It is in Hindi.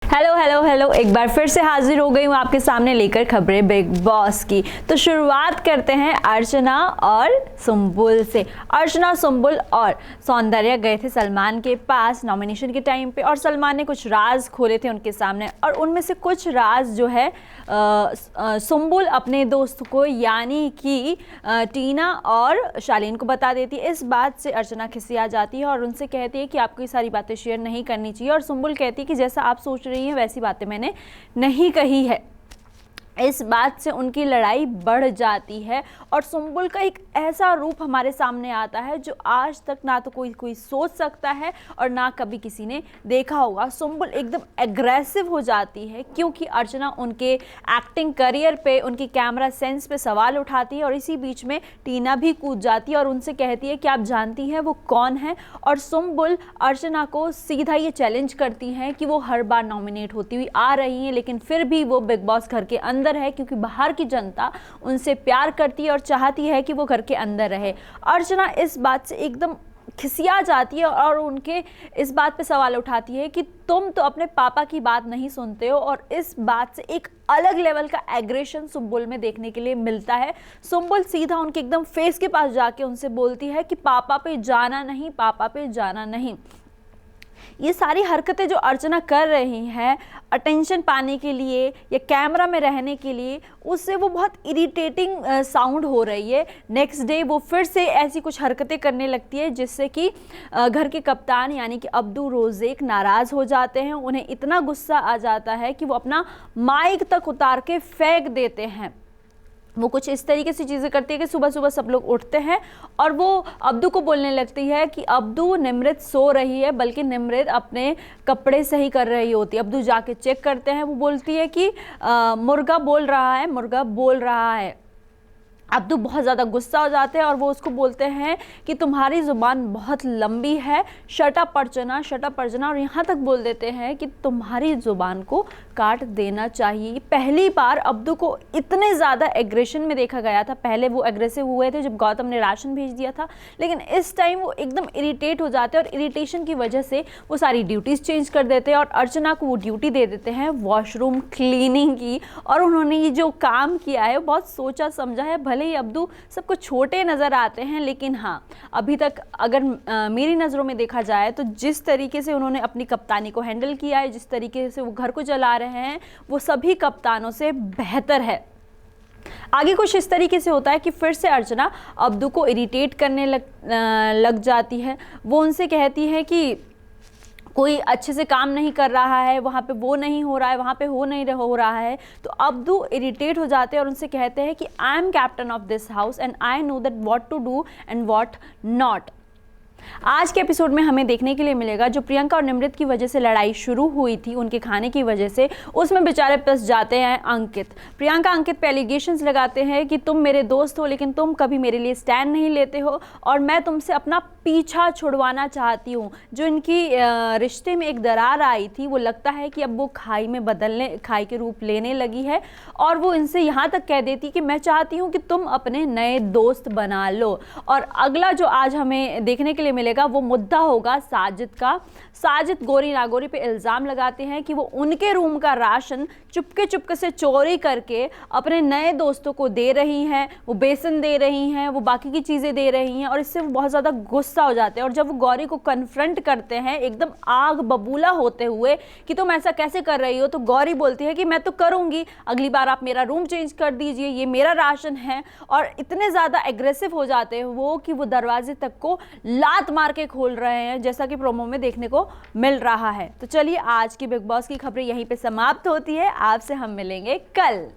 हेलो हेलो हेलो, एक बार फिर से हाजिर हो गई हूँ आपके सामने लेकर खबरें बिग बॉस की। तो शुरुआत करते हैं अर्चना और सुम्बुल से। अर्चना, सुम्बुल और सौंदर्या गए थे सलमान के पास नॉमिनेशन के टाइम पे और सलमान ने कुछ राज खोले थे उनके सामने और उनमें से कुछ राज जो है सुम्बुल अपने दोस्त को यानी कि टीना और शालीन को बता देती है। इस बात से अर्चना खिसिया जाती है और उनसे कहती है कि आपको ये सारी बातें शेयर नहीं करनी चाहिए और सुम्बुल कहती है कि जैसा आप सोच रही हैं वैसी बातें मैंने नहीं कही है। इस बात से उनकी लड़ाई बढ़ जाती है और सुम्बुल का एक ऐसा रूप हमारे सामने आता है जो आज तक ना तो कोई सोच सकता है और ना कभी किसी ने देखा होगा। सुम्बुल एकदम एग्रेसिव हो जाती है क्योंकि अर्चना उनके एक्टिंग करियर पे, उनकी कैमरा सेंस पे सवाल उठाती है और इसी बीच में टीना भी कूद जाती है और उनसे कहती है कि आप जानती हैं वो कौन है। और सुम्बुल अर्चना को सीधा ये चैलेंज करती हैं कि वो हर बार नॉमिनेट होती हुई आ रही हैं लेकिन फिर भी वो बिग बॉस घर के अंदर है क्योंकि बाहर की जनता उनसे प्यार करती है और चाहती है कि वो घर के अंदर रहे। अर्चना इस बात से एकदम खिसिया जाती है और उनके इस बात पे सवाल उठाती है कि तुम तो अपने पापा की बात नहीं सुनते हो और इस बात से एक अलग लेवल का एग्रेशन सुम्बुल में देखने के लिए मिलता है। सुम्बुल सीधा उनके एकदम फेस के पास जाके उनसे बोलती है कि पापा पे जाना नहीं, पापा पे जाना नहीं। ये सारी हरकतें जो अर्चना कर रही हैं अटेंशन पाने के लिए या कैमरा में रहने के लिए, उससे वो बहुत इरिटेटिंग साउंड हो रही है। नेक्स्ट डे वो फिर से ऐसी कुछ हरकतें करने लगती है जिससे कि घर के कप्तान यानी कि अब्दू रोज़ेक नाराज़ हो जाते हैं। उन्हें इतना गुस्सा आ जाता है कि वो अपना माइक तक उतार के फेंक देते हैं। वो कुछ इस तरीके से चीज़ें करती है कि सुबह सुबह सब लोग उठते हैं और वो अब्दू को बोलने लगती है कि अब्दू, निमृत सो रही है, बल्कि निमृत अपने कपड़े सही कर रही होती है। अब्दू जाके चेक करते हैं, वो बोलती है कि मुर्गा बोल रहा है, मुर्गा बोल रहा है। अब्दू बहुत ज़्यादा गुस्सा हो जाते हैं और वो उसको बोलते हैं कि तुम्हारी ज़ुबान बहुत लंबी है, शट अप अर्चना, शट अप अर्चना, और यहाँ तक बोल देते हैं कि तुम्हारी ज़ुबान को काट देना चाहिए। पहली बार अब्दू को इतने ज़्यादा एग्रेशन में देखा गया था। पहले वो एग्रेसिव हुए थे जब गौतम ने राशन भेज दिया था, लेकिन इस टाइम वो एकदम इरिटेट हो जाते हैं और इरिटेशन की वजह से वो सारी ड्यूटीज़ चेंज कर देते हैं और अर्चना को वो ड्यूटी दे देते हैं वॉशरूम क्लीनिंग की। और उन्होंने ये जो काम किया है बहुत सोचा समझा है। भले ही अब्दू सबको छोटे नज़र आते हैं लेकिन हाँ, अभी तक अगर मेरी नज़रों में देखा जाए तो जिस तरीके से उन्होंने अपनी कप्तानी को हैंडल किया है, जिस तरीके से वो घर को चला रहे हैं, वो सभी कप्तानों से बेहतर है। आगे कुछ इस तरीके से होता है कि फिर से अर्चना अब्दू को इरिटेट करने लग जाती है। वो उनसे कहती है कि कोई अच्छे से काम नहीं कर रहा है, वहाँ पे वो नहीं हो रहा है, वहाँ पे हो रहा है। तो अब्दू इरिटेट हो जाते हैं और उनसे कहते हैं कि I am captain of this house and I know that what to do and what not. आज के एपिसोड में हमें देखने के लिए मिलेगा जो प्रियंका और निमृत की वजह से लड़ाई शुरू हुई थी उनके खाने की वजह से, उसमें बेचारे फंस जाते हैं अंकित। प्रियंका अंकित पे एलिगेशंस लगाते हैं कि तुम मेरे दोस्त हो लेकिन तुम कभी मेरे लिए स्टैंड नहीं लेते हो और मैं तुमसे अपना पीछा छुड़वाना चाहती हूँ। जो इनकी रिश्ते में एक दरार आई थी वो लगता है कि अब वो खाई के रूप लेने लगी है और वो इनसे यहाँ तक कह देती कि मैं चाहती हूँ कि तुम अपने नए दोस्त बना लो। और अगला जो आज हमें देखने के लिए मिलेगा वो मुद्दा होगा साजिद का। साजिद गोरी नागोरी पे इल्ज़ाम लगाते हैं कि वो उनके रूम का राशन चुपके से चोरी करके अपने नए दोस्तों को दे रही हैं। वो बेसन दे रही हैं, वो बाकी की चीज़ें दे रही हैं और इससे वो बहुत ज़्यादा गुस्सा हो जाते हैं। और जब वो गौरी को कन्फ्रंट करते हैं एकदम आग बबूला होते हुए कि तुम ऐसा कैसे कर रही हो, तो गौरी बोलती है कि मैं तो करूँगी, अगली बार आप मेरा रूम चेंज कर दीजिए, ये मेरा राशन है। और इतने ज़्यादा एग्रेसिव हो जाते हैं वो कि वो दरवाजे तक को लात मार के खोल रहे हैं, जैसा कि प्रोमो में देखने को मिल रहा है। तो चलिए आज की बिग बॉस की खबरें यहीं पे समाप्त होती है। आपसे हम मिलेंगे कल।